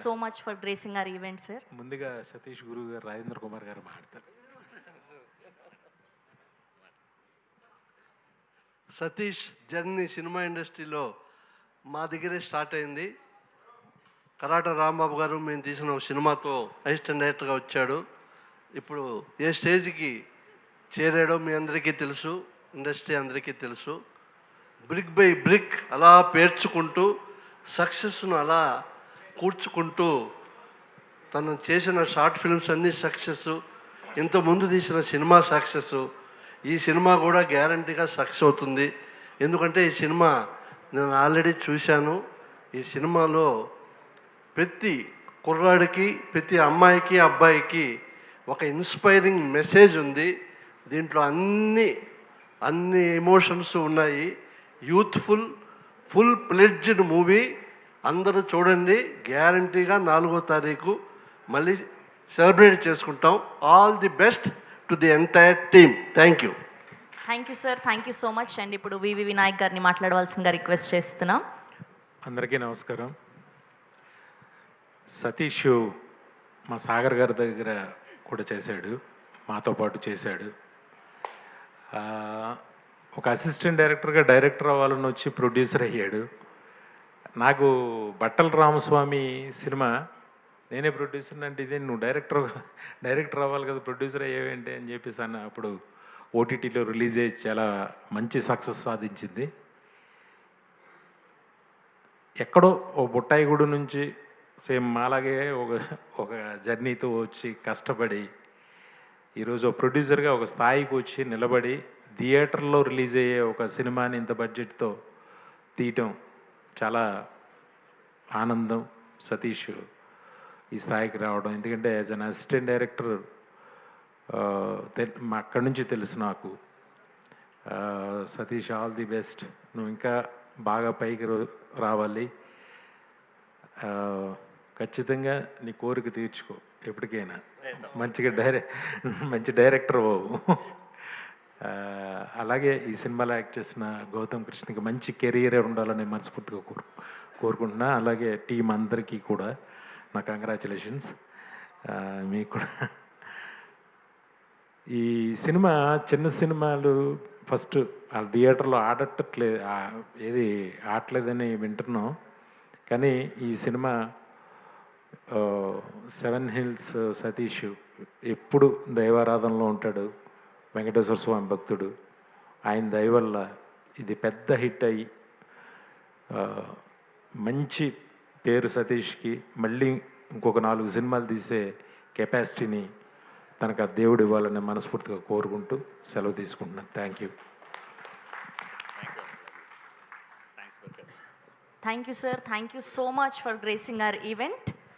So much for gracing our event sir. ముందుగా సతీష్ గురువు గారు, రాజేంద్ర కుమార్ గారు మాట్లాడతారు. సతీష్ జర్నీ సినిమా ఇండస్ట్రీలో మా దగ్గరే స్టార్ట్ అయింది. కరాట రాంబాబు గారు మేము తీసిన ఒక సినిమాతో అసిస్టెంట్ డైరెక్టర్గా వచ్చాడు. ఇప్పుడు ఏ స్టేజ్కి చేరాడో మీ అందరికీ తెలుసు, ఇండస్ట్రీ అందరికీ తెలుసు. బ్రిక్ బై బ్రిక్ అలా పేర్చుకుంటూ సక్సెస్ను అలా కూర్చుకుంటూ తను చేసిన షార్ట్ ఫిల్మ్స్ అన్నీ సక్సెస్, ఇంతకుముందు తీసిన సినిమా సక్సెస్, ఈ సినిమా కూడా గ్యారంటీగా సక్సెస్ అవుతుంది. ఎందుకంటే ఈ సినిమా నేను ఆల్రెడీ చూశాను. ఈ సినిమాలో ప్రతి కుర్రాడికి, ప్రతి అమ్మాయికి, అబ్బాయికి ఒక ఇన్స్పైరింగ్ మెసేజ్ ఉంది. దీంట్లో అన్ని ఎమోషన్స్ ఉన్నాయి. Youthful, full pledged movie. అందరూ చూడండి. గ్యారంటీగా 4వ తారీఖు మళ్ళీ సెలబ్రేట్ చేసుకుంటాం. All the best to the entire team. Thank you. Thank you sir, thank you so much. And ఇప్పుడు వివి వినాయక్ గారిని మాట్లాడవలసిందిగా రిక్వెస్ట్ చేస్తున్నాం. అందరికీ నమస్కారం. సతీష్ మా సాగర్ గారి దగ్గర కూడా చేశాడు, మాతో పాటు చేశాడు. ఒక అసిస్టెంట్ డైరెక్టర్గా డైరెక్టర్ అవ్వాలని వచ్చి ప్రొడ్యూసర్ అయ్యాడు. నాకు బట్టల రామస్వామి సినిమా నేనే ప్రొడ్యూసర్ అంటే, ఇదే నువ్వు డైరెక్టర్ అవ్వాలి కదా, ప్రొడ్యూసర్ అయ్యేవేంటి అని చెప్పేసి అన్న. అప్పుడు ఓటీటీలో రిలీజ్ అయ్యి చాలా మంచి సక్సెస్ సాధించింది. ఎక్కడో ఓ బుట్టాయిగూడు నుంచి సేమ్ మాలాగే ఒక జర్నీతో వచ్చి కష్టపడి ఈరోజు ఒక ప్రొడ్యూసర్గా ఒక స్థాయికి వచ్చి నిలబడి థియేటర్లో రిలీజ్ అయ్యే ఒక సినిమాని ఇంత బడ్జెట్తో తీయటం చాలా ఆనందం. సతీష్ ఈ స్థాయికి రావడం, ఎందుకంటే యాజ్ అన్ అసిస్టెంట్ డైరెక్టర్ అక్కడి నుంచి తెలుసు నాకు. Satish, all the best. నువ్వు ఇంకా బాగా పైకి రావాలి. ఖచ్చితంగా నీ కోరిక తీర్చుకో ఎప్పటికైనా. మంచి డైరెక్టర్ బాబు. అలాగే ఈ సినిమాలో యాక్ట్ చేసిన గౌతమ్ కృష్ణకి మంచి కెరీర్ ఉండాలని మనస్ఫూర్తిగా కోరుకుంటున్నా. అలాగే టీం అందరికీ కూడా నా కంగ్రాచులేషన్స్. మీకు కూడా ఈ సినిమా చిన్న సినిమాలు ఫస్ట్ ఆ థియేటర్లో ఆడట్లేదని వింటున్నాం. కానీ ఈ సినిమా 7 హిల్స్ సతీష్ ఎప్పుడు దైవారాధనలో ఉంటాడు. వెంకటేశ్వర స్వామి భక్తుడు. ఆయన దయ వల్ల ఇది పెద్ద హిట్ అయ్యి మంచి పేరు సతీష్కి మళ్ళీ ఇంకొక 4 సినిమాలు తీసే కెపాసిటీని తనకు ఆ దేవుడు ఇవ్వాలని మనస్ఫూర్తిగా కోరుకుంటూ సెలవు తీసుకుంటున్నాను. Thank you. Thank you sir, thank you so much for gracing our event.